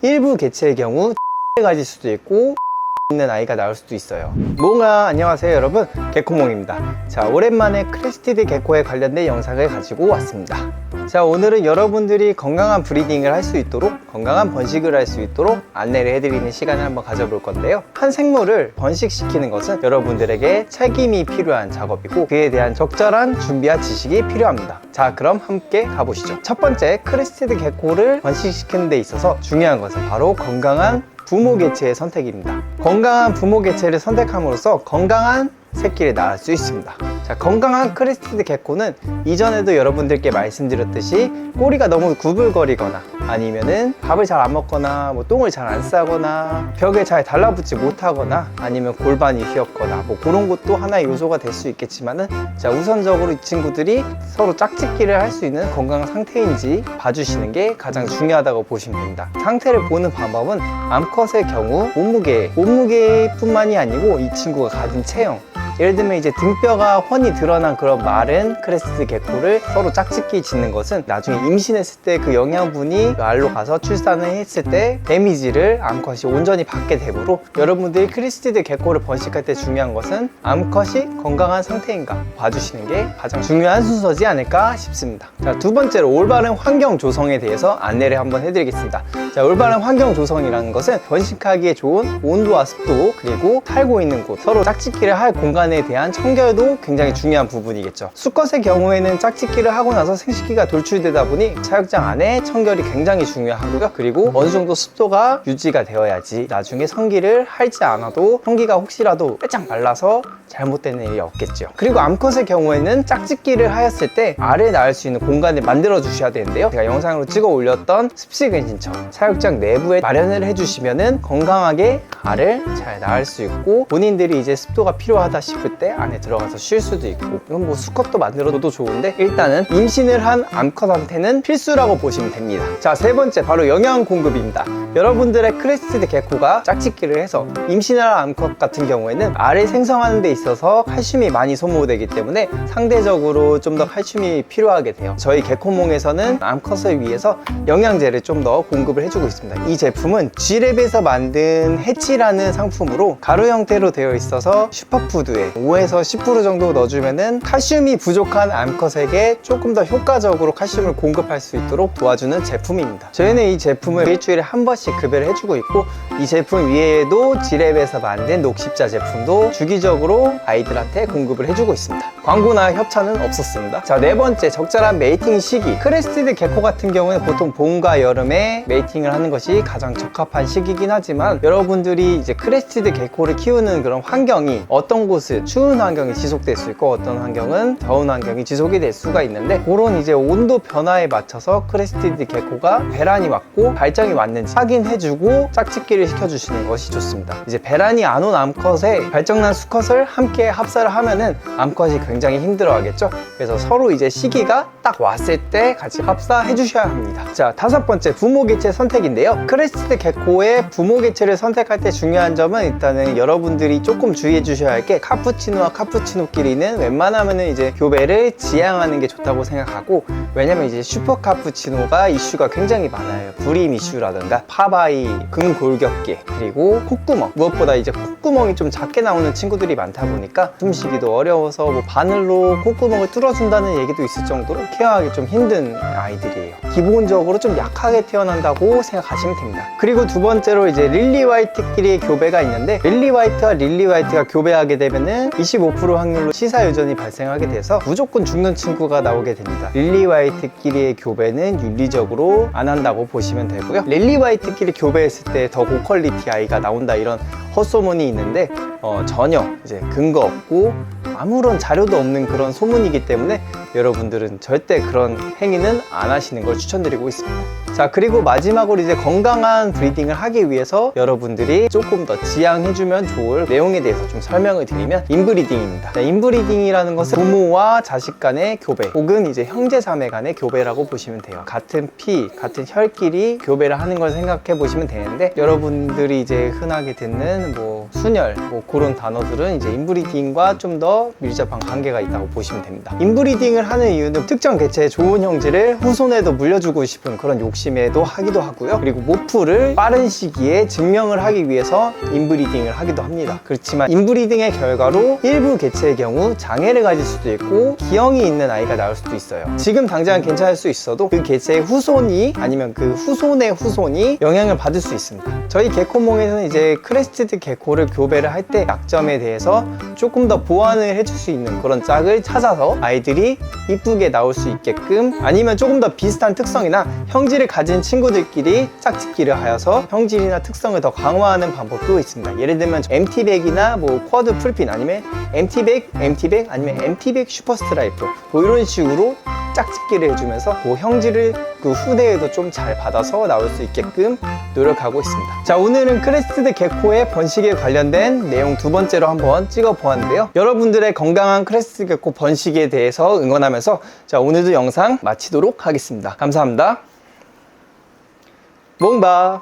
일부 개체의 경우 가질 수도 있고 있는 아이가 나올 수도 있어요. 안녕하세요 여러분, 개코몽입니다. 자, 오랜만에 크레스티드 개코에 관련된 영상을 가지고 왔습니다. 자, 오늘은 여러분들이 건강한 브리딩을 할 수 있도록, 건강한 번식을 할 수 있도록 안내를 해드리는 시간을 한번 가져볼 건데요. 한 생물을 번식시키는 것은 여러분들에게 책임이 필요한 작업이고 그에 대한 적절한 준비와 지식이 필요합니다. 자, 그럼 함께 가보시죠. 첫 번째, 크레스티드 개코를 번식시키는 데 있어서 중요한 것은 바로 건강한 부모 개체의 선택입니다. 건강한 부모 개체를 선택함으로써 건강한 새끼를 낳을 수 있습니다. 자, 건강한 크레스티드 개코는 이전에도 여러분들께 말씀드렸듯이 꼬리가 너무 구불거리거나 아니면은 밥을 잘 안 먹거나 똥을 잘 안 싸거나 벽에 잘 달라붙지 못하거나 아니면 골반이 휘었거나 그런 것도 하나의 요소가 될 수 있겠지만은, 자, 우선적으로 이 친구들이 서로 짝짓기를 할 수 있는 건강한 상태인지 봐주시는 게 가장 중요하다고 보시면 됩니다. 상태를 보는 방법은 암컷의 경우 몸무게뿐만이 아니고 이 친구가 가진 체형, 예를 들면 이제 등뼈가 훤히 드러난 그런 마른 크레스티드 개코를 서로 짝짓기 짓는 것은 나중에 임신했을 때 그 영양분이 그 알로 가서 출산을 했을 때 데미지를 암컷이 온전히 받게 되므로 여러분들이 크레스티드 개코를 번식할 때 중요한 것은 암컷이 건강한 상태인가 봐주시는 게 가장 중요한 순서지 않을까 싶습니다. 자, 두 번째로 올바른 환경 조성에 대해서 안내를 한번 해드리겠습니다. 자, 올바른 환경 조성이라는 것은 번식하기에 좋은 온도와 습도, 그리고 살고 있는 곳, 서로 짝짓기를 할 공간에 대한 청결도 굉장히 중요한 부분이겠죠. 수컷의 경우에는 짝짓기를 하고 나서 생식기가 돌출되다 보니 사육장 안에 청결이 굉장히 중요하고요. 그리고 어느 정도 습도가 유지가 되어야지 나중에 성기를 할지 않아도 성기가 혹시라도 빼짝 말라서 잘못되는 일이 없겠죠. 그리고 암컷의 경우에는 짝짓기를 하였을 때 알을 낳을 수 있는 공간을 만들어 주셔야 되는데요. 제가 영상으로 찍어 올렸던 습식은신처 사육장 내부에 마련을 해주시면은 건강하게 알을 잘 낳을 수 있고, 본인들이 이제 습도가 필요하다 싶을 때 안에 들어가서 쉴 수도 있고, 이건 수컷도 만들어도 좋은데 일단은 임신을 한 암컷한테는 필수라고 보시면 됩니다. 자, 세 번째, 바로 영양 공급입니다. 여러분들의 크레스티드 개코가 짝짓기를 해서 임신을 한 암컷 같은 경우에는 알을 생성하는 데 있어서 칼슘이 많이 소모되기 때문에 상대적으로 좀 더 칼슘이 필요하게 돼요. 저희 개코몽에서는 암컷을 위해서 영양제를 좀 더 공급을 해주고 있습니다. 이 제품은 G랩에서 만든 해치라는 상품으로 가루 형태로 되어 있어서 슈퍼푸드에 5에서 10% 정도 넣어주면은 칼슘이 부족한 암컷에게 조금 더 효과적으로 칼슘을 공급할 수 있도록 도와주는 제품입니다. 저희는 이 제품을 일주일에 한 번씩 급여를 해주고 있고, 이 제품 외에도 G랩에서 만든 녹십자 제품도 주기적으로 아이들한테 공급을 해주고 있습니다. 광고나 협찬은 없었습니다. 자, 네 번째, 적절한 메이팅 시기. 크레스티드 개코 같은 경우는 보통 봄과 여름에 메이팅을 하는 것이 가장 적합한 시기긴 하지만, 여러분들이 이제 크레스티드 개코를 키우는 그런 환경이 어떤 곳은 추운 환경이 지속될 수 있고 어떤 환경은 더운 환경이 지속이 될 수가 있는데, 그런 이제 온도 변화에 맞춰서 크레스티드 개코가 배란이 왔고 발정이 왔는지 확인해주고 짝짓기를 시켜주시는 것이 좋습니다. 이제 배란이 안 온 암컷에 발정난 수컷을 함께 합사를 하면은 암컷이 굉장히 힘들어 하겠죠. 그래서 서로 이제 시기가 딱 왔을 때 같이 합사해 주셔야 합니다. 자, 다섯 번째, 부모 개체 선택인데요. 크레스티드 개코의 부모 개체를 선택할 때 중요한 점은 일단은 여러분들이 조금 주의해 주셔야 할 게, 카푸치노와 카푸치노끼리는 웬만하면은 이제 교배를 지양하는 게 좋다고 생각하고, 왜냐면 이제 슈퍼 카푸치노가 이슈가 굉장히 많아요. 불임 이슈라든가 파바이, 근골격계, 그리고 콧구멍, 무엇보다 이제 콧구멍이 좀 작게 나오는 친구들이 많다 보니까 숨쉬기도 어려워서 바늘로 콧구멍을 뚫어준다는 얘기도 있을 정도로 케어하기 좀 힘든 아이들이에요. 기본적으로 좀 약하게 태어난다고 생각하시면 됩니다. 그리고 두 번째로 이제 릴리 화이트끼리의 교배가 있는데, 릴리 화이트가 교배하게 되면은 25% 확률로 시사 유전이 발생하게 돼서 무조건 죽는 친구가 나오게 됩니다. 릴리 화이트끼리의 교배는 윤리적으로 안 한다고 보시면 되고요. 릴리 화이트끼리 교배했을 때 더 고퀄리티 아이가 나온다, 이런 헛소문이 있는데 전혀 이제 근거 없고 아무런 자료도 없는 그런 소문이기 때문에 여러분들은 절대 그런 행위는 안 하시는 걸 추천드리고 있습니다. 자, 그리고 마지막으로 이제 건강한 브리딩을 하기 위해서 여러분들이 조금 더 지양해주면 좋을 내용에 대해서 좀 설명을 드리면, 인브리딩입니다. 자, 인브리딩이라는 것은 부모와 자식 간의 교배, 혹은 이제 형제 자매 간의 교배라고 보시면 돼요. 같은 피, 같은 혈끼리 교배를 하는 걸 생각해 보시면 되는데, 여러분들이 이제 흔하게 듣는 순혈, 그런 단어들은 이제 인브리딩과 좀 더 밀접한 관계가 있다고 보시면 됩니다. 인브리딩을 하는 이유는 특정 개체의 좋은 형질을 후손에도 물려주고 싶은 그런 욕심 욕심에도 하기도 하고요. 그리고 모프를 빠른 시기에 증명을 하기 위해서 인브리딩을 하기도 합니다. 그렇지만 인브리딩의 결과로 일부 개체의 경우 장애를 가질 수도 있고 기형이 있는 아이가 나올 수도 있어요. 지금 당장 괜찮을 수 있어도 그 개체의 후손이 아니면 그 후손의 후손이 영향을 받을 수 있습니다. 저희 개코몽에서는 이제 크레스티드 개코를 교배를 할 때 약점에 대해서 조금 더 보완을 해줄 수 있는 그런 짝을 찾아서 아이들이 이쁘게 나올 수 있게끔, 아니면 조금 더 비슷한 특성이나 형질을 가진 친구들끼리 짝짓기를 하여서 형질이나 특성을 더 강화하는 방법도 있습니다. 예를 들면 MT백이나 뭐 쿼드 풀핀, 아니면 MT백 아니면 MT백 슈퍼스트라이프, 뭐 이런 식으로 짝짓기를 해주면서 뭐 형질을 그 후대에도 좀 잘 받아서 나올 수 있게끔 노력하고 있습니다. 자, 오늘은 크레스티드 개코의 번식에 관련된 내용 두 번째로 한번 찍어 보았는데요. 여러분들의 건강한 크레스티드 개코 번식에 대해서 응원하면서 자, 오늘도 영상 마치도록 하겠습니다. 감사합니다. 몽바.